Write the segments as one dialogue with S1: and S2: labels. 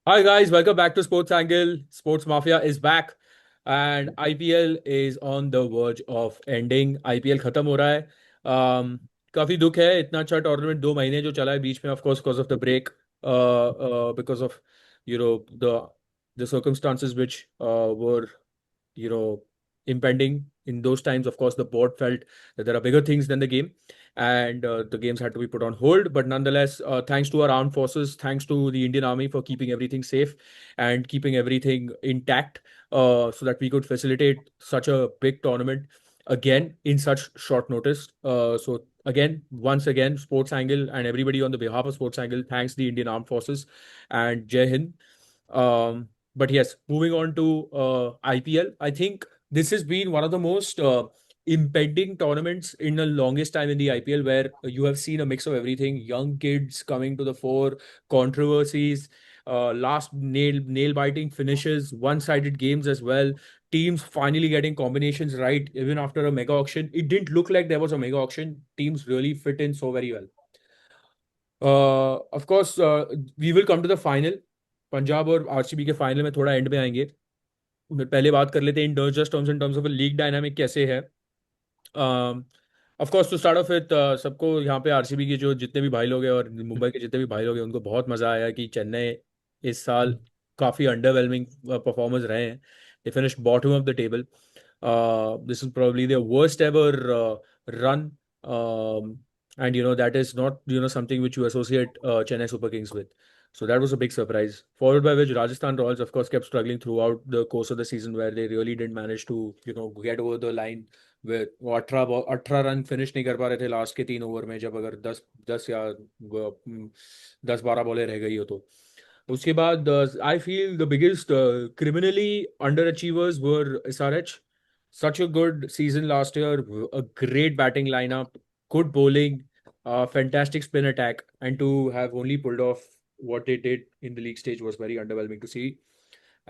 S1: Hi guys, welcome back to Sports Angle. Sports Mafia is back and IPL is on the verge of ending. IPL खत्म हो रहा है. काफी दुख है इतना अच्छा टूर्नामेंट 2 महीने जो चला है बीच में, of course because of the break, because of you know the circumstances which were you know impending in those times. Of course the board felt that there are bigger things than the game, and the games had to be put on hold. But nonetheless, thanks to our armed forces, thanks to the Indian Army for keeping everything safe and keeping everything intact, so that we could facilitate such a big tournament again in such short notice. So again, once again, Sports Angle and everybody on the behalf of Sports Angle thanks the Indian Armed Forces and Jai Hind. But yes, moving on to IPL, I think this has been one of the most impending tournaments in the longest time in the IPL, where you have seen a mix of everything: young kids coming to the fore, controversies, last nail biting finishes, one-sided games as well. Teams finally getting combinations right, even after a mega auction. It didn't look like there was a mega auction. Teams really fit in so very well. Of course, we will come to the final. Punjab और RCB के final में थोड़ा and में आएंगे. पहले बात कर लेते हैं in just terms in terms of league dynamic कैसे है. Of course to start off with, सबको यहाँ पे आरसीबी के जो जितने भी भाई लोग हैं और मुंबई के जितने भी भाई लोग हैं उनको बहुत मजा आया कि चेन्नई इस साल काफी अंडरवेलमिंग परफॉर्मेंस रहे हैं. They finished bottom of the table. This is probably their worst ever run, and that is not something which you associate Chennai Super Kings with. So that was a big surprise. Followed by which Rajasthan Royals, of course, kept struggling throughout the course of the season, where they really didn't manage to get over the line. with वो 18 run finish नहीं कर पा रहे थे last के 3 over में, जब अगर 10 या 10-12 बॉलें रह गई हो तो. उसके बाद I feel the biggest criminally under achievers were SRH. Such a good season last year, a great batting lineup, good bowling, fantastic spin attack, and to have only pulled off what they did in the league stage was very underwhelming to see.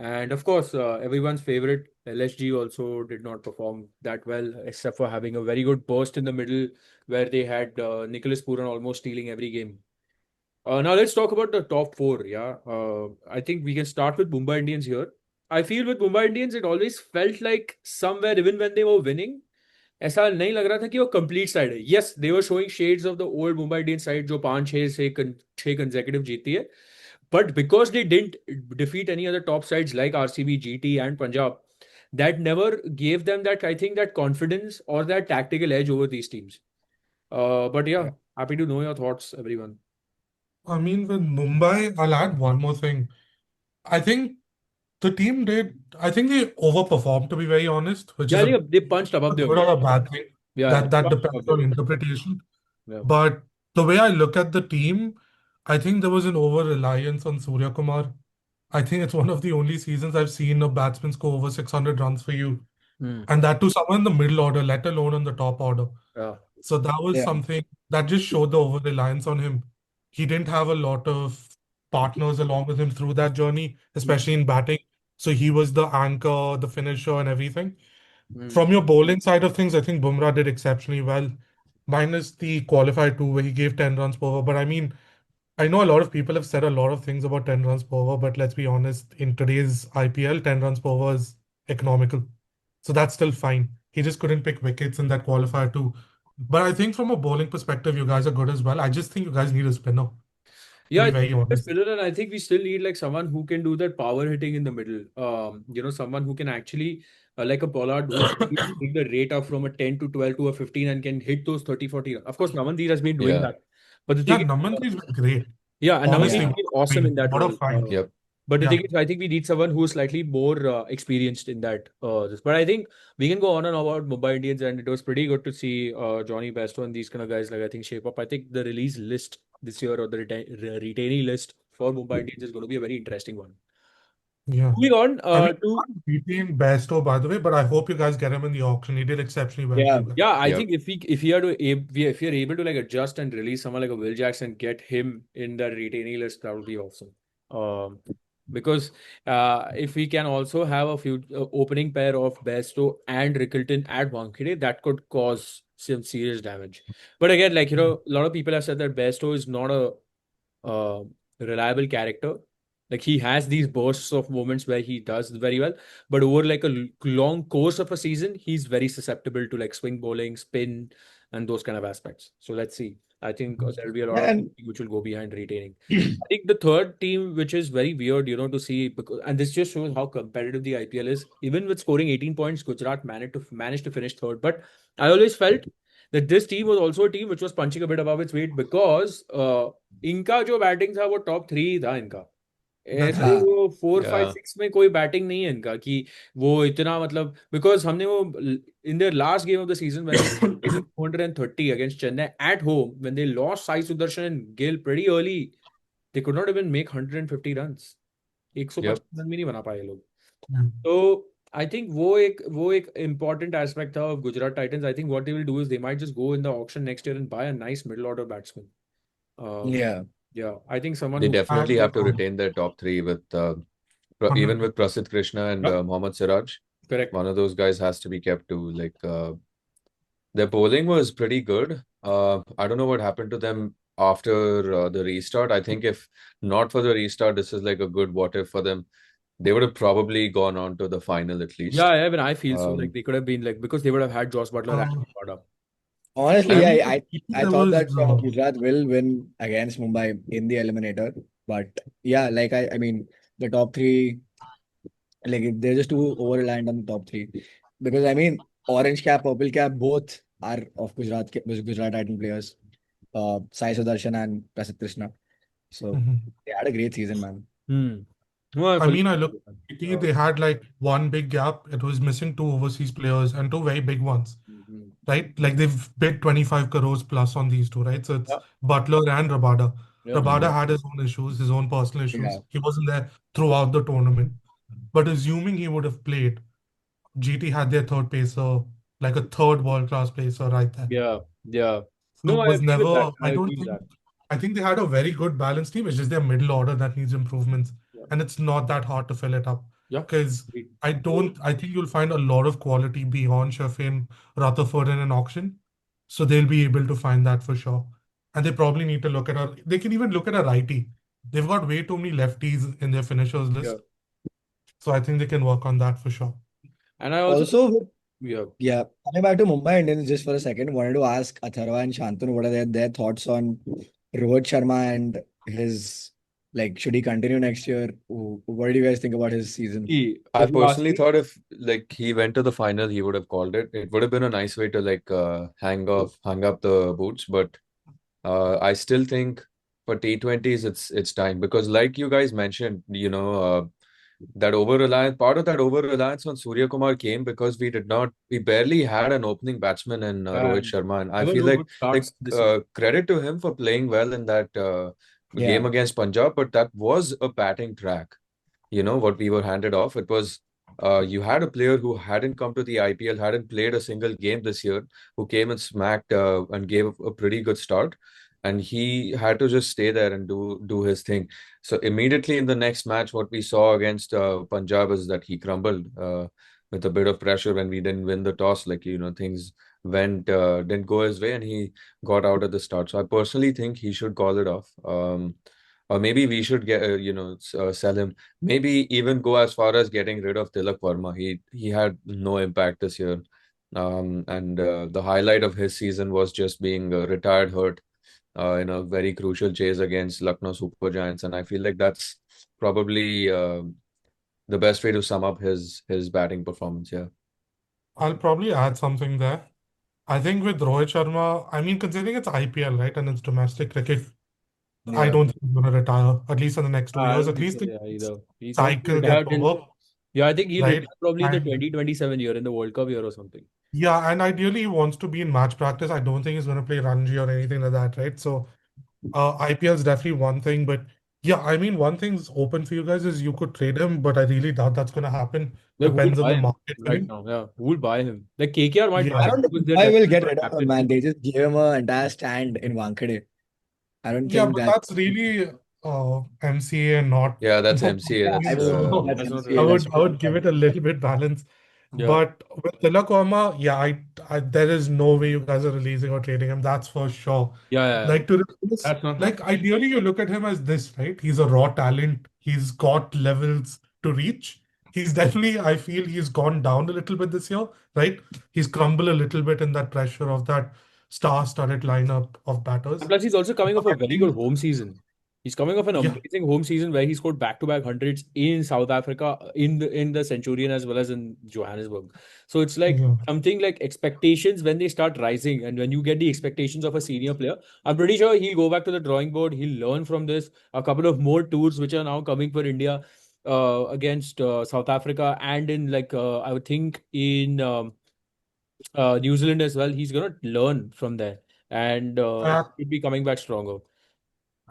S1: And of course, everyone's favorite LSG also did not perform that well, except for having a very good burst in the middle where they had Nicholas Puran almost stealing every game. Now let's talk about the top four. Yeah, I think we can start with Mumbai Indians here. I feel with Mumbai Indians, it always felt like somewhere, even when they were winning, ऐसा नहीं लग रहा था कि वो complete side है. Yes, they were showing shades of the old Mumbai Indians side जो 5-6 consecutive जीती है. But because they didn't defeat any other top sides like RCB, GT and Punjab, that never gave them that, I think, that confidence or that tactical edge over these teams. But yeah, happy to know your thoughts, everyone.
S2: I mean, with Mumbai, I'll add one more thing. I think the team did, I think they overperformed, to be very honest, which
S1: Yeah,
S2: is
S1: I
S2: a
S1: think they punched above their
S2: good
S1: weight.
S2: or a bad thing.
S1: Yeah, yeah,
S2: That
S1: punched
S2: depends
S1: above their
S2: on
S1: weight.
S2: interpretation.
S1: Yeah.
S2: But the way I look at the team, I think there was an over-reliance on Surya Kumar. I think it's one of the only seasons I've seen a batsman score over 600 runs for you.
S1: Hmm.
S2: And that to someone in the middle order, let alone on the top order.
S1: Yeah.
S2: So that was
S1: Yeah.
S2: something that just showed the over reliance on him. He didn't have a lot of partners along with him through that journey, especially in batting. So he was the anchor, the finisher, and everything.
S1: Hmm.
S2: From your bowling side of things, I think Bumrah did exceptionally well, minus the qualifier two where he gave 10 runs per over. But I mean, I know a lot of people have said a lot of things about 10 runs per over, but let's be honest, in today's IPL, 10 runs per over is economical. So that's still fine. He just couldn't pick wickets in that qualifier too. But I think from a bowling perspective, you guys are good as well. I just think you guys need a spinner, to
S1: Yeah,
S2: be
S1: I think
S2: very
S1: it's
S2: honest.
S1: spinner, and I think we still need like someone who can do that power hitting in the middle. Someone who can actually, like a Pollard, who can take the rate up from a 10 to 12 to a 15 and can hit those 30, 40. Of course, Namandeep has been doing
S3: Yeah.
S1: that. But the
S2: Yeah,
S1: thing is,
S2: Namantri's been great.
S1: yeah, and Namandeep
S2: Honestly,
S1: has
S3: Yeah.
S1: been
S2: I
S1: awesome in
S2: mean,
S1: that
S2: what a
S1: role.
S2: find.
S3: Yep.
S1: But the
S2: Yeah.
S1: thing is, I think we need someone who is slightly more experienced in that. But I think we can go on and on about Mumbai Indians, and it was pretty good to see Johnny Bairstow and these kind of guys, like, I think, shape up. I think the release list this year, or the retaining list for Mumbai Indians, is going to be a very interesting one.
S2: Yeah.
S1: Moving on
S2: I mean,
S1: to
S2: beating Bairstow, by the way, but I hope you guys get him in the auction. He did exceptionally well for
S1: yeah,
S2: you guys.
S1: yeah. I
S3: Yep.
S1: think if you're able to like adjust and release someone like a Will Jackson, get him in that retaining list, that would be awesome. Um, because if we can also have a few opening pair of Bairstow and Rickleton at Wankhede, that could cause some serious damage. But again, a lot of people have said that Bairstow is not a reliable character. Like he has these bursts of moments where he does very well, but over like a long course of a season, he's very susceptible to like swing bowling, spin, and those kind of aspects. So let's see. I think there'll be a lot
S3: Yeah,
S1: of
S3: and
S1: which will go behind retaining. I think the third team, which is very weird, to see because, and this just shows how competitive the IPL is. Even with scoring 18 points, Gujarat managed to finish third. But I always felt that this team was also a team which was punching a bit above its weight because इनका जो batting था वो top three था इनका.
S2: That's
S1: ऐसे
S2: right.
S3: हाँ
S1: वो four five
S3: yeah
S1: six में कोई बैटिंग नहीं है इनका कि वो इतना मतलब बिकॉज हमने वो in their last game of the season when they 230 against Chennai at home when they lost Sai Sudarshan and Gill pretty early they could not even make 150 runs.
S3: yep
S1: 150 run भी नहीं बना पाए ये लोग.
S2: Yeah.
S1: तो आई थिंक वो एक इम्पॉर्टेंट एस्पेक्ट था of Gujarat Titans. I think what they will do is they might just go in the auction next year and buy a nice middle order batsman.
S3: yeah
S1: Yeah, I think someone
S3: they
S1: who
S3: definitely
S2: And
S3: have to retain their top three with even
S2: 100.
S3: with Prasidh Krishna and
S1: yeah,
S3: Mohammad Siraj.
S1: correct.
S3: One of those guys has to be kept to like their bowling was pretty good. I don't know what happened to them after the restart. I think if not for the restart, this is like a good what if for them. They would have probably gone on to the final at
S1: Yeah,
S3: least.
S1: yeah, even I feel so. Like
S3: Um,
S1: they could have been like because they would have had Josh Butler and
S2: Uh,
S1: Pada.
S3: I I mean,
S2: I
S3: yeah,
S2: mean,
S3: I
S2: there
S3: thought
S2: was
S3: that Gujarat will win against Mumbai in the eliminator, but yeah, like I mean the top three, like they're just too over reliant on the top three because I mean orange cap, purple cap, both are of Gujarat Titan players, Sai Sudarshan and Prasidh Krishna. So
S2: mhm.
S3: they had a great season, man.
S1: Hmm. No, I
S2: I
S1: fully
S2: mean, I
S1: agree
S2: look
S1: with that.
S2: at it, they had like one big gap. It was missing two overseas players and two very big ones,
S1: Mhm.
S2: right? Like they've bid 25 crores plus on these two, right? So it's
S1: Yeah,
S2: Butler and Rabada.
S1: yeah,
S2: Rabada
S3: Mhm.
S2: had his own issues, his own personal
S3: Yeah.
S2: issues. He wasn't there throughout the tournament. But assuming he would have played, GT had their third pacer, like a third world-class pacer right there.
S1: yeah, yeah.
S2: So
S1: No,
S2: it
S1: I
S2: was
S1: agree with that.
S2: never,
S1: I
S2: I don't
S1: agree with
S2: think,
S1: that.
S2: I think they had a very good balanced team. It's just their middle order that needs improvements.
S1: Yeah,
S2: And it's not that hard to fill it up.
S1: yeah.
S2: Because
S1: Agreed.
S2: I think you'll find a lot of quality beyond Shafin, Rutherford in an auction. So they'll be able to find that for sure. And they probably need to look at they can even look at a righty. They've got way too many lefties in their finishers
S1: Yeah,
S2: list. So I think they can work on that for sure.
S1: and I also think,
S3: Also,
S1: yeah.
S3: yeah, coming back to Mumbai Indians just for a second, wanted to ask Atharva and Shantanu what are their thoughts on Rohit Sharma and his like should he continue next year? What do you guys think about his season? I
S1: If you ask
S3: personally
S1: me,
S3: thought if like he went to the final, he would have called it. It would have been a nice way to like hang up the boots. But I still think for T20s, it's time because like you guys mentioned, that over reliance part of that over reliance on Surya Kumar came because we barely had an opening batsman in Rohit
S1: and
S3: Sharma, and I
S1: there were
S3: feel
S1: no
S3: like
S1: good starts this year.
S3: credit to him for playing well in that game Yeah, against Punjab, but that was a batting track. What we were handed off. It was you had a player who hadn't come to the IPL, hadn't played a single game this year, who came and smacked and gave a pretty good start, and he had to just stay there and do his thing. So immediately in the next match, what we saw against Punjab is that he crumbled with a bit of pressure when we didn't win the toss. Like things didn't go his way, and he got out at the start. So I personally think he should call it off. Or maybe we should get sell him. Maybe even go as far as getting rid of Tilak Verma. He had no impact this year. And the highlight of his season was just being retired hurt in a very crucial chase against Lucknow Super Giants. And I feel like that's probably the best way to sum up his batting performance. Yeah.
S2: I'll probably add something there. I think with Rohit Sharma, I mean, considering it's IPL, right, and it's domestic cricket, I
S3: Yeah.
S2: don't think he's going to retire, at least in the next two
S1: I
S2: years.
S1: don't
S2: At
S1: think
S2: least
S1: so,
S2: the
S1: yeah, either. He's not going
S2: cycle
S1: to retire
S2: gets
S1: till,
S2: over,
S1: yeah, I think he'll
S2: right?
S1: retire probably in the
S2: And
S1: 2027 year in the World Cup year or something.
S2: yeah, and ideally he wants to be in match practice. I don't think he's going to play Ranji or anything like that, right? So IPL is definitely one thing, but yeah, I mean, one thing's open for you guys is you could trade him, but I really doubt that's going to happen.
S1: Like, who will
S2: Depends on
S1: buy
S2: the
S1: him
S2: market for
S1: right
S2: him.
S1: now? Yeah, who will buy him? Like, KKR might buy
S2: Yeah,
S3: I
S1: him
S3: don't
S1: because
S3: think
S1: they're
S3: I will
S1: desperate
S3: get
S1: for a
S3: rid of him,
S1: captain.
S3: man. They just gave him an entire stand in Wankhede. I don't
S2: yeah,
S3: think
S2: but
S3: that.
S2: that's really MCA and not
S3: Yeah, that's
S2: not
S3: MCA.
S2: the
S3: Yeah,
S2: team.
S3: that's
S1: No,
S2: So
S1: that's not
S2: I
S1: really.
S3: That's
S2: would I
S3: true.
S2: would give it a little bit balance.
S1: Yeah.
S2: But with Tilakwama, yeah, there is no way you guys are releasing or trading him. That's for sure.
S1: Yeah, yeah, yeah.
S2: Like to replace,
S1: That's not
S2: like
S1: happening.
S2: ideally you look at him as this, right? He's a raw talent. He's got levels to reach. He's definitely, I feel he's gone down a little bit this year, right? He's crumbled a little bit in that pressure of that star-studded lineup of
S1: And
S2: batters.
S1: plus, he's also coming
S2: But
S1: off a
S2: I
S1: very good
S2: think,
S1: home season. He's coming off an
S2: yeah,
S1: amazing home season where he scored back-to-back hundreds in South Africa, in the Centurion as well as in Johannesburg. So it's like
S2: yeah.
S1: something like expectations when they start rising, and when you get the expectations of a senior player, I'm pretty sure he'll go back to the drawing board. He'll learn from this. A couple of more tours which are now coming for India against South Africa and in like I would think in New Zealand as well. He's gonna learn from there, and
S2: Uh,
S1: he'll be coming back stronger.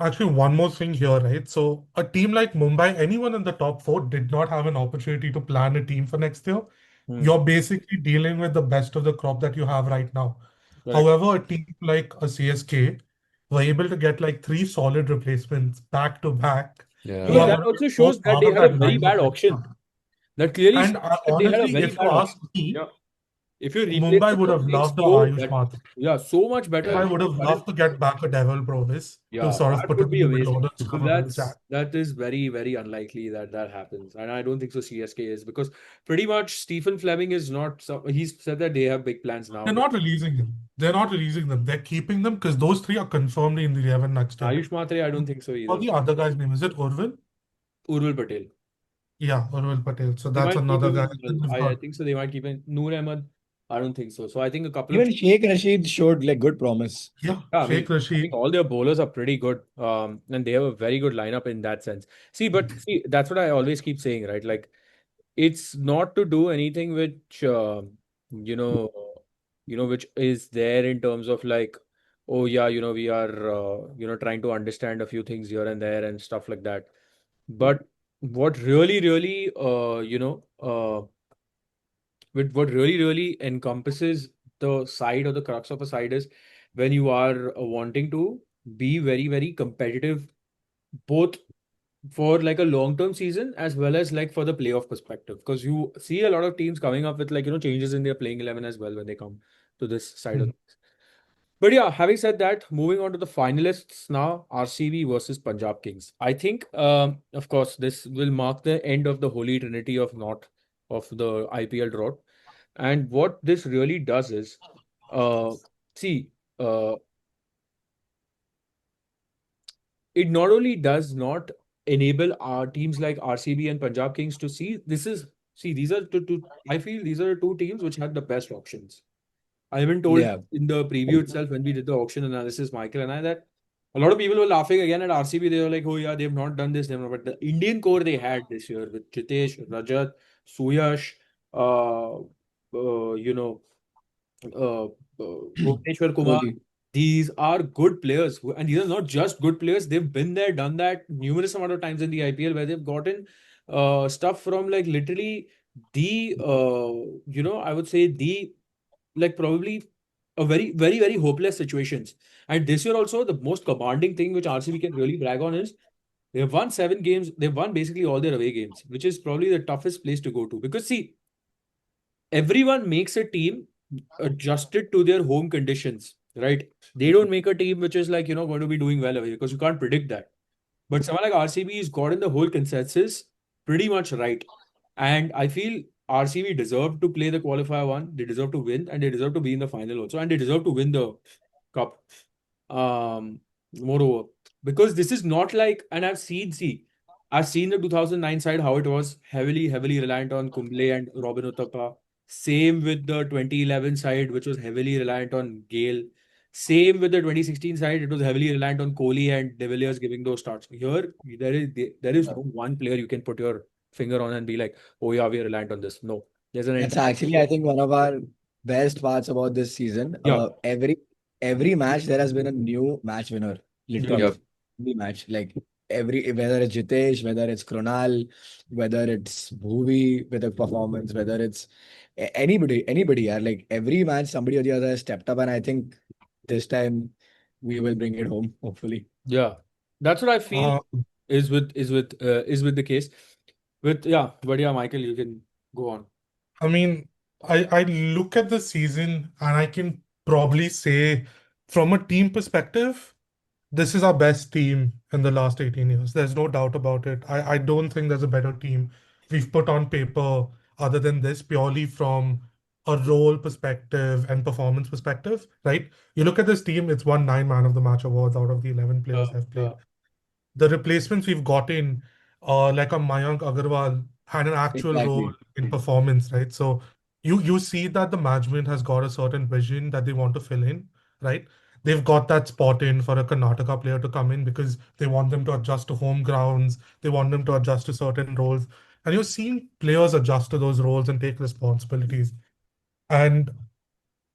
S2: Actually, one more thing here, right? So, a team like Mumbai, anyone in the top four did not have an opportunity to plan a team for next year.
S1: Hmm.
S2: You're basically dealing with the best of the crop that you have right now.
S1: Correct.
S2: However, a team like a CSK were able to get like three solid replacements back to back who
S1: Because
S3: Yeah.
S2: are
S1: that
S2: going to be
S1: also
S2: more
S1: shows that
S2: part
S1: they
S2: of
S1: had a
S2: that
S1: very bad
S2: lineup next year.
S1: auction. That clearly
S2: And
S1: shows that they had a
S2: honestly,
S1: very
S2: if you
S1: bad
S2: ask
S1: auction.
S2: me,
S1: Yeah. If you replace
S2: Mumbai
S1: them
S2: would
S1: with
S2: have
S1: something
S2: loved a
S1: so
S2: Ayush
S1: better,
S2: Mathur.
S1: yeah, so much better
S3: Yeah.
S2: Mumbai
S1: than
S2: would have
S1: current.
S2: loved to get back a Devil Provis to
S1: Yeah,
S2: sort of
S1: that
S2: put
S1: would
S2: him in
S1: be
S2: the middle
S1: amazing.
S2: order to
S1: But
S2: cover for Jack.
S1: that is very, very unlikely that that happens. And I don't think so CSK is, because pretty much Stephen Fleming is not he's said that they have big plans now,
S2: They're
S1: but
S2: not releasing them. They're not releasing them. They're keeping them because those three are confirmed in the 11 next year.
S1: Ayush Matre, I don't think so
S2: Or
S1: either.
S2: the other guy's name, is it Urvil?
S1: Urul Patel.
S2: Yeah, Urvil Patel. So
S1: They
S2: that's
S1: might keep
S2: another
S1: him
S2: guy.
S1: as well.
S2: Then we've
S1: I
S2: got,
S1: think so. They might keep in Noor Ahmed. I don't think so. So I think a couple of
S4: Even Sheikh Rashid showed like good promise.
S2: yeah,
S1: yeah,
S2: Sheikh
S1: I think
S2: Rashid.
S1: all their bowlers are pretty good. And they have a very good lineup in that sense. See, that's what I always keep saying, right? Like it's not to do anything which you know, which is there in terms of like, oh yeah, we are trying to understand a few things here and there and stuff like that. But what really, really with what really, really encompasses the side or the crux of a side is when you are wanting to be very, very competitive, both for like a long-term season as well as like for the playoff perspective. Because you see a lot of teams coming up with like, changes in their playing 11 as well when they come to this side of
S2: Hmm.
S1: things. But yeah, having said that, moving on to the finalists now, RCB versus Punjab Kings. I think, of course, this will mark the end of the holy trinity of not of the IPL drought. And what this really does is, uh, see, uh, it not only does not enable our teams like RCB and Punjab Kings to see these are two I feel these are the two teams which had the best options. I even told
S4: Yeah.
S1: in the preview itself when we did the auction analysis, Michael and I, that a lot of people were laughing again at RCB. They were like, "Oh yeah, they've not done this." But the Indian core they had this year with Chitesh, Rajat, Suyash, uh, uh, you know, uh, Bhuvneshwar Kumar.
S4: Kohli.
S1: These are good players, and these are not just good players. They've been there, done that numerous amount of times in the IPL, where they've gotten stuff from like literally the I would say the like probably a very, very, very hopeless situations. And this year also, the most commanding thing which RCB can really brag on is they have won 7 games. They've won basically all their away games, which is probably the toughest place to go to. Because see, everyone makes a team adjusted to their home conditions, right? They don't make a team which is like, going to be doing well away, because you can't predict that. But someone like RCB has gotten the whole consensus pretty much right. And I feel RCB deserve to play the qualifier one. They deserve to win, and they deserve to be in the final also. And they deserve to win the cup. Moreover, because this is not like, and I've seen the 2009 side how it was heavily, heavily reliant on Kumble and Robin Uthappa. Same with the 2011 side, which was heavily reliant on Gale. Same with the 2016 side, it was heavily reliant on Kohli and De Villiers giving those starts. Here, there is no one player you can put your finger on and be like, oh yeah, we're reliant on this. No, there's an
S4: That's
S1: entire
S4: actually, I think, one of our best parts about this season.
S1: yeah,
S4: Every match there has been a new match winner.
S1: yeah,
S4: Literally, every match. Like every whether it's Jitesh, whether it's Krunal, whether it's Bhuvi with a performance, whether it's anybody. Yeah, like every match somebody or the other has stepped up, and I think this time we will bring it home. Hopefully.
S1: yeah. That's what I feel
S2: Uh,
S1: is with the case. With yeah, but yeah, Michael, you can go on.
S2: I mean, I look at the season and I can probably say, from a team perspective, this is our best team in the last 18 years. There's no doubt about it. I don't think there's a better team we've put on paper other than this, purely from a role perspective and performance perspective, right? You look at this team, it's won 9 man of the match awards out of the 11 players that have played. The replacements we've gotten, like a Mayank Agarwal, had an actual role
S4: Exactly.
S2: in performance, right? So you see that the management has got a certain vision that they want to fill in, right? They've got that spot in for a Karnataka player to come in because they want them to adjust to home grounds, they want them to adjust to certain roles. And you're seeing players adjust to those roles and take responsibilities. And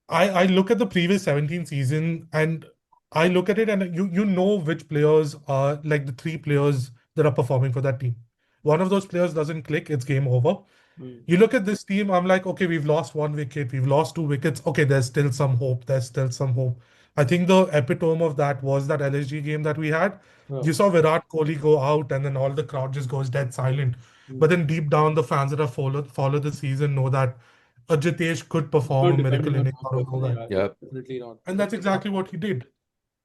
S2: I look at the previous 17 season and I look at it and you know which players are like the three players that are performing for that team. One of those players doesn't click, it's game over.
S1: Hmm.
S2: You look at this team, I'm like, okay, we've lost 1 wicket, we've lost 2 wickets. Okay, there's still some hope. There's still some hope. I think the epitome of that was that LSG game that we had.
S1: Yeah.
S2: You saw Virat Kohli go out, and then all the crowd just goes dead silent.
S1: Hmm.
S2: But then deep down, the fans that have followed the season know that a Jitesh could perform a
S1: Not
S2: miracle
S1: depending on
S2: innings
S1: one
S2: out of
S1: person,
S2: nowhere.
S1: yeah,
S3: Yeah.
S1: definitely not.
S2: And that's exactly what he did.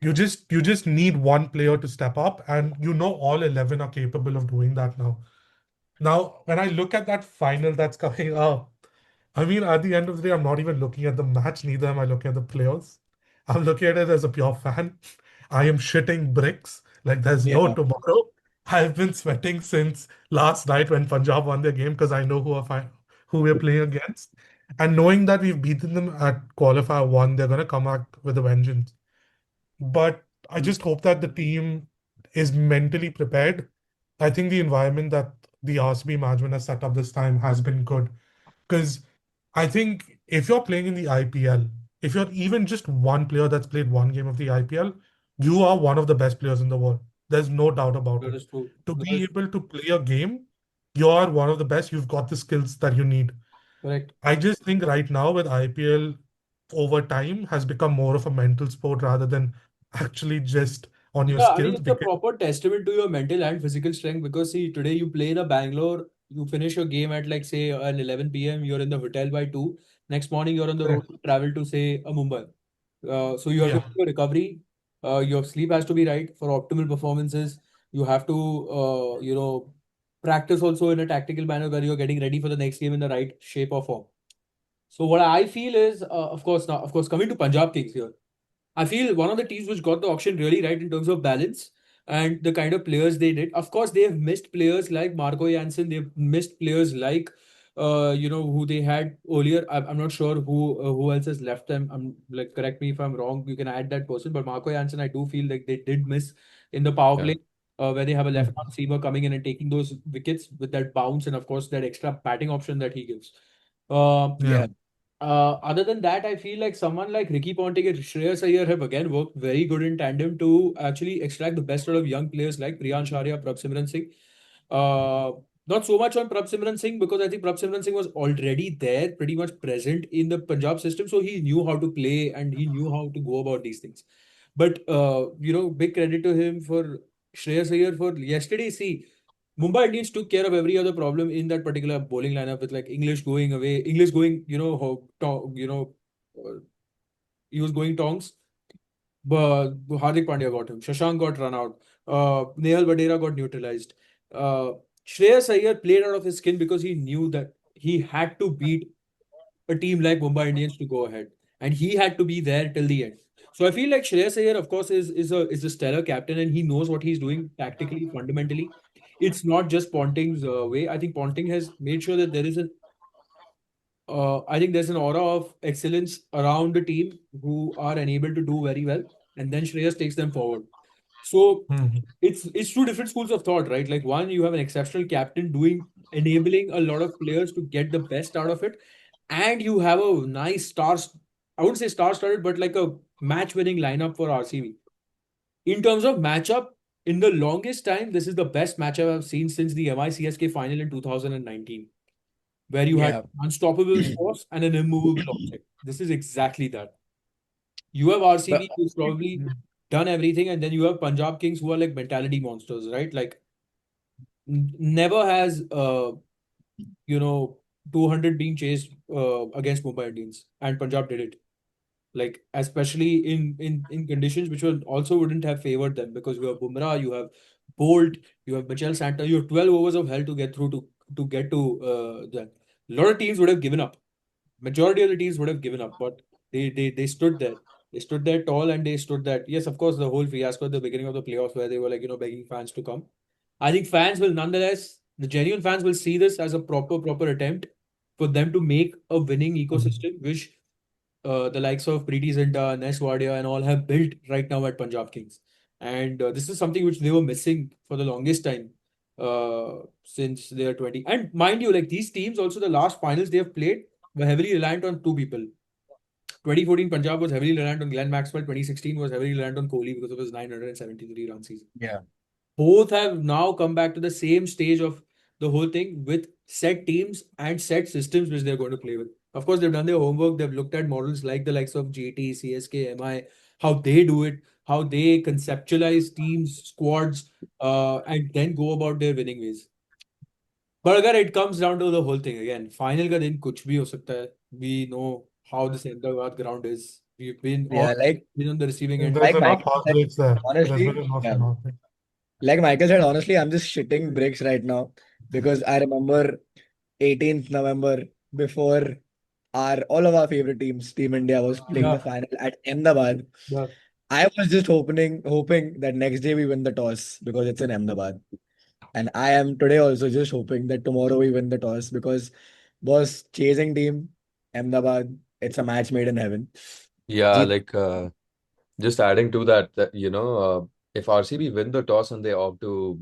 S2: You just need one player to step up, and you know all 11 are capable of doing that now. Now, when I look at that final that's coming up, I mean, at the end of the day, I'm not even looking at the match, neither am I looking at the players. I'm looking at it as a pure fan. I am shitting bricks like there's no
S4: Yeah.
S2: tomorrow. I've been sweating since last night when Punjab won their game because I know who we're playing against. And knowing that we've beaten them at qualifier one, they're gonna come back with a vengeance. But I
S1: Hmm.
S2: just hope that the team is mentally prepared. I think the environment that the RCB management has set up this time has been good. Because I think if you're playing in the IPL, if you're even just one player that's played one game of the IPL, you are one of the best players in the world. There's no doubt about
S1: That
S2: it.
S1: is true.
S2: To
S1: That
S2: be
S1: is
S2: able to play a game, you are one of the best. You've got the skills that you need.
S1: correct.
S2: I just think right now with IPL over time has become more of a mental sport rather than actually just on your
S1: Yeah, I mean,
S2: skills
S1: it's a
S2: because
S1: proper testament to your mental and physical strength because, see, today you play in a Bangalore, you finish your game at like, say, an 11 p.m., you're in the hotel by 2. Next morning, you're on the road to travel to, say, a Mumbai. So you have to
S2: yeah,
S1: make your recovery. Your sleep has to be right for optimal performances. You have to, practice also in a tactical manner where you're getting ready for the next game in the right shape or form. So what I feel is, of course, coming to Punjab Kings here. I feel one of the teams which got the auction really right in terms of balance and the kind of players they did. Of course, they have missed players like Marco Jansen. They've missed players like, who they had earlier. I'm not sure who else has left them. I'm like, correct me if I'm wrong. You can add that person, but Marco Jansen, I do feel like they did miss in the power
S3: Yeah.
S1: play. Where they have a left
S2: mm,
S1: arm seamer coming in and taking those wickets with that bounce and of course that extra batting option that he gives. Um,
S2: yeah,
S4: Yeah.
S1: Other than that, I feel like someone like Ricky Ponting and Shreyas Iyer have again worked very good in tandem to actually extract the best out of young players like Priyansh Arya, Prabh Singh. Uh, Not so much on Prabh Singh because I think Prabh Singh was already there, pretty much present in the Punjab system, so he knew how to play and he knew how to go about these things. But big credit to him for Shreyas Iyer for yesterday. See, Mumbai Indians took care of every other problem in that particular bowling lineup with like English going away, English going, uh, he was going tongs, but Hardik Pandya got him. Shashank got run out. Nehal Vadera got neutralized. Uh, Shreyas Iyer played out of his skin because he knew that he had to beat a team like Mumbai Indians to go ahead, and he had to be there till the end. So I feel like Shreyas Iyer, of course, is a stellar captain, and he knows what he's doing tactically, fundamentally. It's not just Ponting's way. I think Ponting has made sure that there is an I think there's an aura of excellence around the team who are unable to do very well, and then Shreyas takes them forward. So
S2: mm,
S1: it's two different schools of thought, right? Like one, you have an exceptional captain doing enabling a lot of players to get the best out of it, and you have a nice I wouldn't say star-studded, but like a match-winning lineup for RCB. In terms of matchup, in the longest time, this is the best matchup I've seen since the MICSK final in 2019, where you had
S4: Yeah.
S1: unstoppable force and an immovable object. This is exactly that. You have RCB
S4: But
S1: who's probably done everything, and then you have Punjab Kings who are like mentality monsters, right? Like never has you know 200 being chased against Mumbai Indians, and Punjab did it. Like especially in conditions which will also wouldn't have favored them, because you have Bumrah, you have Bolt, you have Mitchell Santner, you have 12 overs of hell to get through to get to that. A lot of teams would have given up. Majority of the teams would have given up, but they stood there. They stood there tall, and they stood that. Yes, of course, the whole fiasco at the beginning of the playoffs where they were like, begging fans to come. I think fans will nonetheless, the genuine fans will see this as a proper attempt for them to make a winning ecosystem, which the likes of Preeti Zinta, Nesh Wadia, and all have built right now at Punjab Kings. And this is something which they were missing for the longest time since they are 20. And mind you, like these teams, also the last finals they have played were heavily reliant on two people. 2014 Punjab was heavily reliant on Glenn Maxwell. 2016 was heavily reliant on Kohli because of his 973 run season.
S4: Yeah.
S1: Both have now come back to the same stage of the whole thing with set teams and set systems which they're going to play with. Of course, they've done their homework. They've looked at models like the likes of GT, CSK, MI, how they do it, how they conceptualize teams, squads, and then go about their winning ways. But अगर it comes down to the whole thing again, final का दिन कुछ भी हो सकता है. We know how this Ahmedabad ground is. We've been all
S4: Yeah, like
S1: been on the receiving end.
S2: There's
S4: like
S2: enough
S4: Michael said,
S2: heartbreaks there. There's
S4: honestly,
S2: been enough
S4: yeah.
S2: heartbreak.
S4: Like Michael said, honestly, I'm just shitting bricks right now because I remember 18th November before our all of our favorite teams, Team India, was playing the
S1: Yeah,
S4: final at Ahmedabad.
S1: yeah.
S4: I was just hoping that next day we win the toss because it's in Ahmedabad. And I am today also just hoping that tomorrow we win the toss because was chasing team, Ahmedabad, it's a match made in heaven.
S3: Yeah,
S4: Jeet,
S3: like just adding to that, if RCB win the toss and they opt to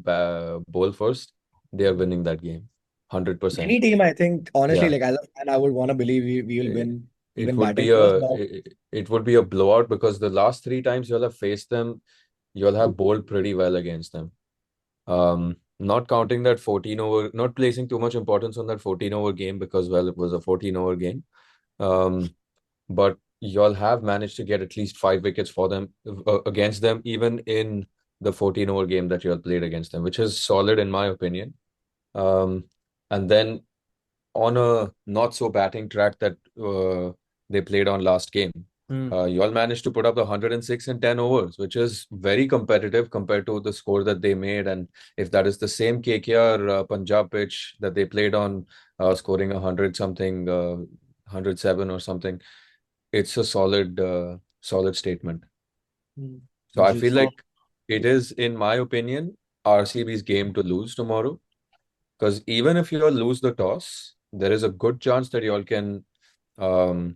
S3: bowl first, they are winning that game, 100%.
S4: any team, I think, honestly,
S3: Yeah.
S4: like as a fan, I would want to believe we will
S3: It,
S4: win
S3: it
S4: even
S3: would
S4: batting
S3: be
S4: first.
S3: a
S4: But
S3: it would be a blowout because the last three times you'll have faced them, you'll have bowled pretty well against them. Not counting that 14 over, not placing too much importance on that 14 over game because, well, it was a 14 over game. Um, but y'all have managed to get at least 5 wickets for them against them, even in the 14 over game that you all played against them, which is solid in my opinion. And then on a not so batting track that they played on last game. You all managed to put up the 106 in 10 overs, which is very competitive compared to the score that they made. And if that is the same KKR Punjab pitch that they played on, scoring 100 something, 107 or something, it's a solid statement. So I feel
S1: Just
S3: like it is, in my opinion, RCB's game to lose tomorrow. Because even if you all lose the toss, there is a good chance that you all can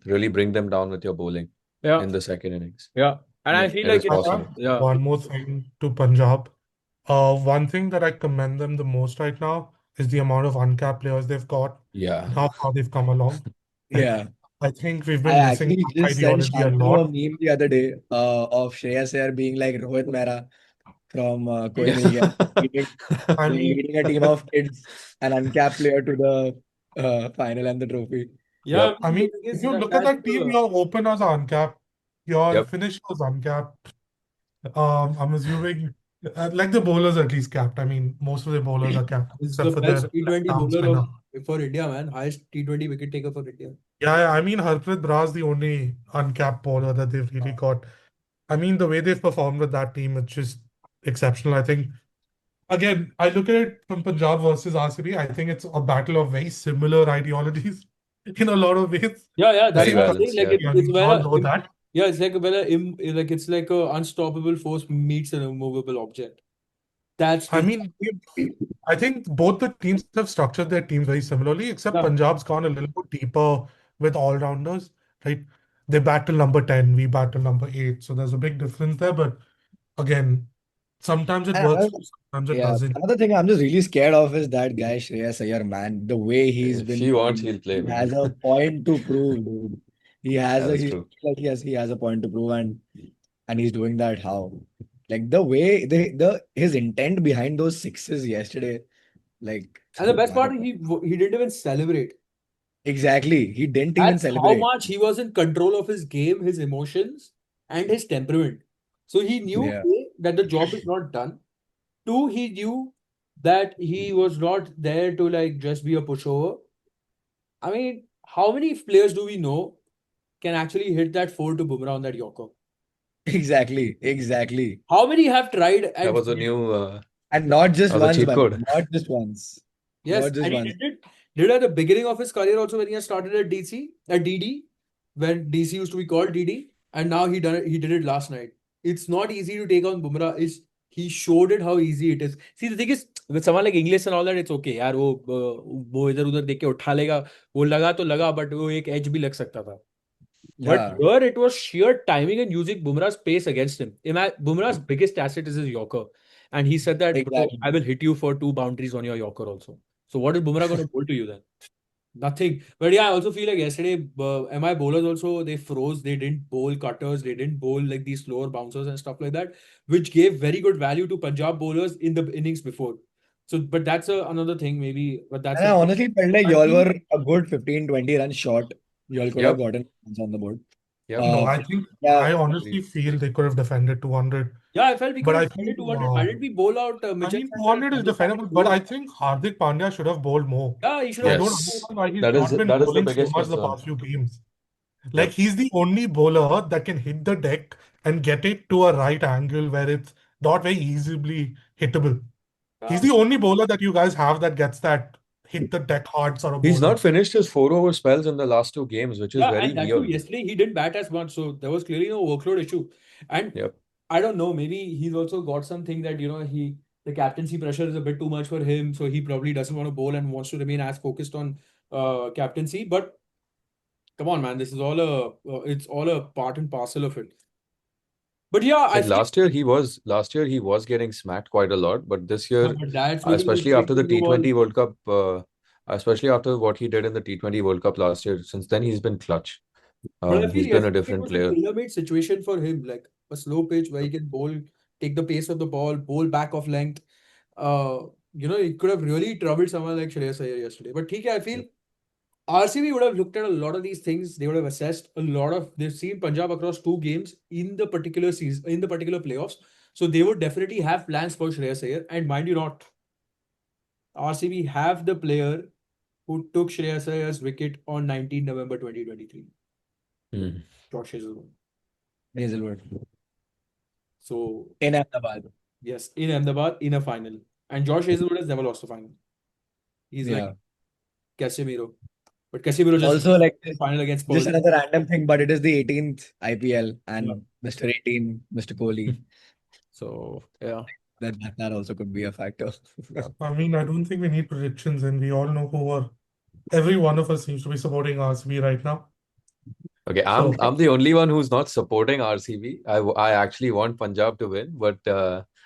S3: really bring them down with your bowling
S1: yeah,
S3: in the second innings.
S1: yeah. And I
S4: yeah,
S1: feel
S3: It is
S1: like
S2: I
S1: it's
S2: have
S3: possible.
S1: yeah,
S2: one more thing to Punjab. One thing that I commend them the most right now is the amount of uncapped players they've got
S3: Yeah.
S2: and how far they've come along. Like,
S4: yeah.
S2: I think we've
S4: I
S2: been missing
S4: actually
S2: that
S4: just sent
S2: ideology a
S4: Shantanu a
S2: lot.
S4: meme the other day of Shreyas Iyer being like Rohit Mehra from Koi
S3: Yeah.
S4: Mil Gaya, leading,
S2: I mean,
S4: leading a team of kids, an uncapped player to the final and the trophy.
S1: yeah.
S3: Yep.
S1: I
S2: I
S1: mean, the
S2: mean,
S1: thing
S2: if
S1: is
S2: you
S1: that
S2: look at
S1: that's
S2: that team, your openers are uncapped, your
S3: Yep.
S2: finishers uncapped. I'm assuming, like the bowlers at least capped. I mean, most of the bowlers are capped,
S1: is
S2: except
S1: the
S2: for
S1: best
S2: their
S1: T20
S2: arm
S1: bowler
S2: spinner.
S1: for India, man. Highest T20 wicket taker for India.
S2: Yeah, I mean, Harpreet Bras the only uncapped bowler that they've really got. I mean, the way they've performed with that team, it's just exceptional. I think, again, I look at it from Punjab versus RCB. I think it's a battle of very similar ideologies in a lot of ways.
S1: Yeah, yeah.
S2: The
S1: That's
S3: Very
S1: what
S2: same
S1: I'm saying.
S3: balanced.
S1: Like
S3: Yeah.
S2: philosophy, and
S1: it's
S2: we
S1: where
S2: all know that.
S1: yeah, it's like like it's like a unstoppable force meets an immovable object. That's
S2: I
S1: the
S2: mean, I think both the teams have structured their teams very similarly, except
S1: yeah.
S2: Punjab's gone a little bit deeper with all-rounders, right? They battle number 10, we battle number 8. So there's a big difference there. But again, sometimes it
S4: And
S2: works, sometimes it
S4: yeah,
S2: doesn't.
S4: another thing I'm just really scared of is that guy Shreyas Iyer, man. The way he's
S3: If
S4: been
S3: he wants,
S4: playing,
S3: he'll play,
S4: he has
S3: man.
S4: a point to prove, dude.
S3: Yeah, that's
S4: He's
S3: true.
S4: like he has a point to prove, and he's doing that how? Like the way the his intent behind those sixes yesterday, like
S1: And the best part,
S4: man,
S1: he didn't even celebrate.
S4: exactly. He didn't even
S1: That's how
S4: celebrate.
S1: much he was in control of his game, his emotions, and his temperament. So he knew
S4: Yeah.
S1: A, that the job is not done. Two, he knew that he was not there to like just be a pushover. I mean, how many players do we know can actually hit that four to Bumrah on that Yorker?
S4: Exactly.
S1: How many have tried
S3: That
S1: and
S3: was a
S1: failed?
S3: new,
S4: And not
S3: that
S4: just
S3: was a
S4: once,
S3: cheat
S4: man.
S3: code.
S4: Not just once.
S1: Yes,
S4: Not just
S1: and he
S4: once.
S1: did at the beginning of his career also when he had started at DD, when DC used to be called DD, and now he did it last night. It's not easy to take on Bumrah. Is he showed it how easy it is. See, the thing is, with someone like English and all that, it's okay यार, वो इधर उधर देख के उठा लेगा, वो लगा तो लगा, but वो एक edge भी लग सकता था. But
S4: Yeah,
S1: here it was sheer timing and using Bumrah's pace against him. Bumrah's biggest asset is his Yorker. And he said that, bro,
S4: exactly.
S1: I will hit you for 2 boundaries on your Yorker also. So what is Bumrah going to bowl to you then? Nothing. But yeah, I also feel like yesterday, MI bowlers also, they froze. They didn't bowl cutters. They didn't bowl like these slower bouncers and stuff like that, which gave very good value to Punjab bowlers in the innings before. So, but that's another thing maybe. But that's
S4: And I
S1: a.
S4: honestly felt like
S1: I
S4: y'all
S1: feel,
S4: were a good 15, 20 runs short. Y'all could have
S3: Yep,
S4: gotten runs on the board.
S3: yep.
S2: No,
S4: Uh,
S2: I think
S4: yeah,
S2: I
S3: Agreed.
S2: honestly feel they could have defended 200.
S1: yeah, I felt we could
S2: But
S1: have
S2: I
S1: defended
S2: think
S1: 200. Why did we bowl out
S2: I
S1: Mitchell
S2: mean
S1: Santner and
S2: 200 is
S1: Hardik Pandya
S2: defendable,
S1: to
S2: but
S1: do
S2: I
S1: it?
S2: think Hardik Pandya should have bowled more.
S1: Yeah, he should
S2: I
S1: have
S2: don't
S1: bowled
S3: Yes,
S1: more.
S2: understand why he's
S3: that is
S2: not been
S3: that is the
S2: bowling so
S3: biggest
S2: much the
S3: concern.
S2: past few games. Like
S3: Yep.
S2: he's the only bowler that can hit the deck and get it to a right angle where it's not very easily hittable. He's
S1: Yeah.
S2: the only bowler that you guys have that gets that hit the deck hard sort of
S3: He's not
S2: bowling.
S3: finished his 4 over spells in the last 2 games, which is
S1: Yeah,
S3: very
S1: and that too,
S3: weird.
S1: yesterday he didn't bat as much, so there was clearly no workload issue. And
S3: Yep.
S1: I don't know, maybe he's also got something that, the captaincy pressure is a bit too much for him, so he probably doesn't want to bowl and wants to remain as focused on captaincy. But come on, man, this is all it's all a part and parcel of it. But yeah, I
S3: Like
S1: feel,
S3: last year he was getting smacked quite a lot, but this
S1: yeah,
S3: year,
S1: but that's because he's
S3: especially
S1: playing
S3: after the
S1: no ball.
S3: T20 World Cup, especially after what he did in the T20 World Cup last year, since then he's been clutch.
S1: But I feel
S3: He's been a
S1: yesterday it
S3: different
S1: was a
S3: player.
S1: tailor-made situation for him, like a slow pitch where he can bowl, take the pace of the ball, bowl back of length. Uh, it could have really troubled someone like Shreyas Iyer yesterday. But ठीक है, I feel
S3: Yep.
S1: RCB would have looked at a lot of these things. They would have assessed a lot of. They've seen Punjab across 2 games in the particular season, in the particular playoffs. So they would definitely have plans for Shreyas Iyer. And mind you not, RCB have the player who took Shreyas Iyer's wicket on 19 November 2023,
S3: Hmm.
S1: Josh Hazelwood.
S4: Hazelwood.
S1: So
S4: In Ahmedabad.
S1: yes, in Ahmedabad in a final. And Josh Hazelwood has never lost a final. He's like
S4: Yeah.
S1: Casemiro. But Casemiro just
S4: Also, like
S1: in final against
S4: just
S1: Spurs.
S4: another random thing, but it is the 18th IPL
S1: Yeah.
S4: and Mr. 18, Mr. Kohli.
S1: So yeah.
S4: That also could be a factor.
S2: I mean, I don't think we need predictions, and we all know who are. Every one of us seems to be supporting RCB right now.
S3: Okay, I'm
S2: So
S3: I'm the only one who's not supporting RCB. I actually want Punjab to win, but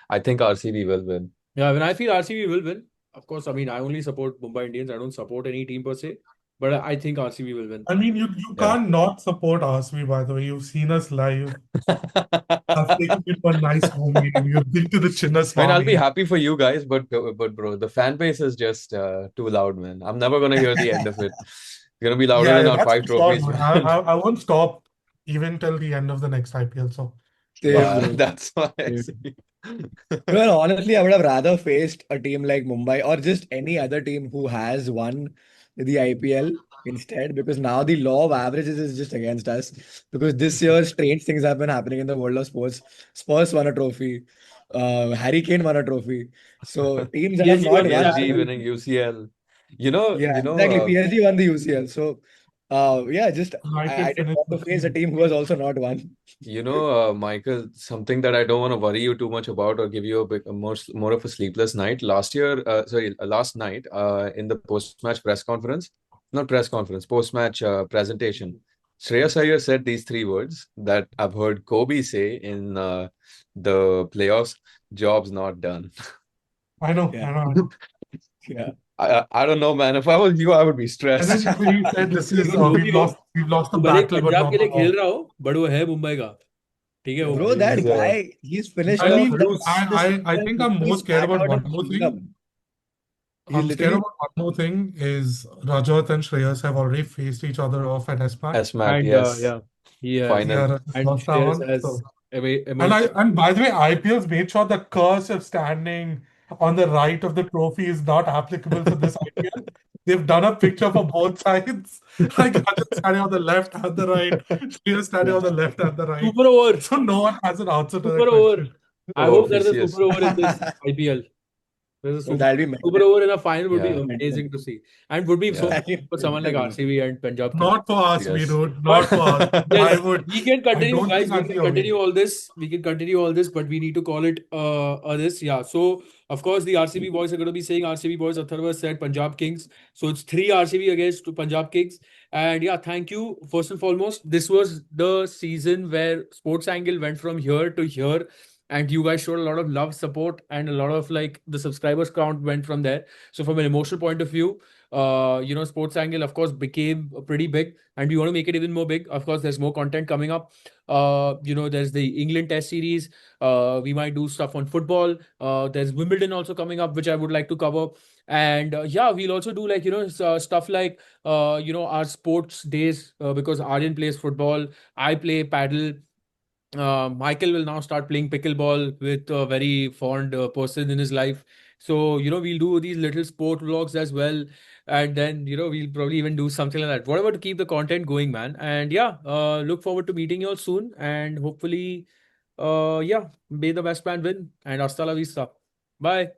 S3: I think RCB will win.
S1: Yeah, when I feel RCB will win. Of course, I mean I only support Mumbai Indians. I don't support any team per se. But I think RCB will win.
S2: I mean, you
S3: Yeah.
S2: can't not support RCB, by the way. You've seen us live. I've taken you to a nice home game. You've been to the
S3: I mean, I'll be
S2: Chinnaswamy.
S3: happy for you guys, but bro, the fan base is just too loud, man. I'm never gonna hear the end of it. It's gonna be louder
S2: Yeah,
S3: than
S2: yeah,
S3: our
S2: that's
S3: five
S2: for sure,
S3: trophies,
S2: dude.
S3: man.
S2: I won't stop even till the end of the next IPL. So
S4: Same,
S3: Yeah,
S4: bro.
S3: that's why I
S4: Same.
S3: see.
S4: Well, honestly, I would have rather faced a team like Mumbai or just any other team who has won the IPL instead, because now the law of averages is just against us. Because this year, strange things have been happening in the world of sports. Spurs won a trophy. Harry Kane won a trophy. So teams that have
S1: PSG
S4: not
S1: won the
S4: won
S3: PSG
S1: Champions
S4: haven't.
S3: winning UCL. You
S4: Yeah,
S3: know,
S4: exactly. PSG won the UCL. So, yeah, just I
S2: United
S4: didn't
S2: finished
S4: want to face a
S2: 15th.
S4: team who has also not won.
S3: Michael, something that I don't want to worry you too much about or give you a more of a sleepless night. Last night, in the post-match press conference, not press conference, post-match presentation, Shreyas Iyer said these 3 words that I've heard Kobe say in the playoffs: "Job's not done."
S2: I know,
S4: Yeah,
S2: I know, I know.
S4: yeah.
S3: I don't know, man. If I was you, I would be
S2: And then
S3: stressed.
S2: he said, "This is
S1: लेकिन वो भी हो,
S2: we've lost the
S1: वो भले
S2: battle, but
S1: Punjab
S2: not
S1: के
S2: the
S1: लिए खेल
S2: war."
S1: रहा हो, but वो है मुंबई का. ठीक है, वो
S4: Bro,
S1: भाई.
S4: that
S3: Yeah.
S4: guy, he's finished
S2: I
S4: off
S2: mean,
S1: Bruce.
S4: the
S2: I
S4: season
S2: think
S4: with
S2: I'm more
S4: his
S2: scared
S4: bat
S2: about
S4: out
S2: one
S4: and
S2: more
S4: chewing
S2: thing.
S4: gum. He's
S2: I'm scared
S4: literally,
S2: about one more thing is Rajat and Shreyas have already faced each other off at SPAC.
S3: SMAC,
S1: And
S3: yes.
S1: yeah, he has.
S2: Yeah,
S3: Final.
S2: Rajat
S1: And
S2: lost that
S1: Shreyas
S2: one.
S1: has
S2: So
S1: emerged.
S2: and by the way, IPL's made sure the curse of standing on the right of the trophy is not applicable for this IPL. they've done a picture for both sides. Like Rajat standing on the left and the right, Shreya standing on the left and the right.
S1: Super over.
S2: So no one has an answer to that
S1: Super over.
S2: question.
S1: I
S3: Oh,
S1: hope there's a
S3: officious.
S1: super over in this IPL. There's a
S4: Well,
S1: super
S4: that'll be
S1: super
S4: mental.
S1: over in a final would be
S3: Yeah,
S1: amazing to see, and would be so
S3: yeah.
S1: much
S4: That'll be
S1: for someone like
S4: mental.
S1: RCB and Punjab Kings.
S2: Not for us, we
S3: Yes.
S2: dude.
S1: But
S2: Not for us. I
S1: yes,
S2: would.
S1: we can
S2: I
S1: continue,
S2: don't
S1: guys.
S2: think
S1: We
S2: I'll
S1: can
S2: see a win.
S1: continue all this. We can continue all this, but we need to call it this. Yeah. So of course the RCB boys are going to be saying RCB boys. Atharva said Punjab Kings. So it's 3 RCB against 2 Punjab Kings. And yeah, thank you. First and foremost, this was the season where Sports Angle went from here to here. And you guys showed a lot of love, support, and a lot of like the subscribers count went from there. So from an emotional point of view, Sports Angle, of course, became pretty big, and we want to make it even more big. Of course, there's more content coming up. There's the England Test series. We might do stuff on football. There's Wimbledon also coming up, which I would like to cover. And yeah, we'll also do like stuff like our sports days because Aryan plays football, I play paddle. Michael will now start playing pickleball with a very fond person in his life. So, we'll do these little sport vlogs as well. And then, we'll probably even do something like that. Whatever to keep the content going, man. And yeah, look forward to meeting you all soon. And hopefully, yeah, may the best man win. And hasta la vista. Bye.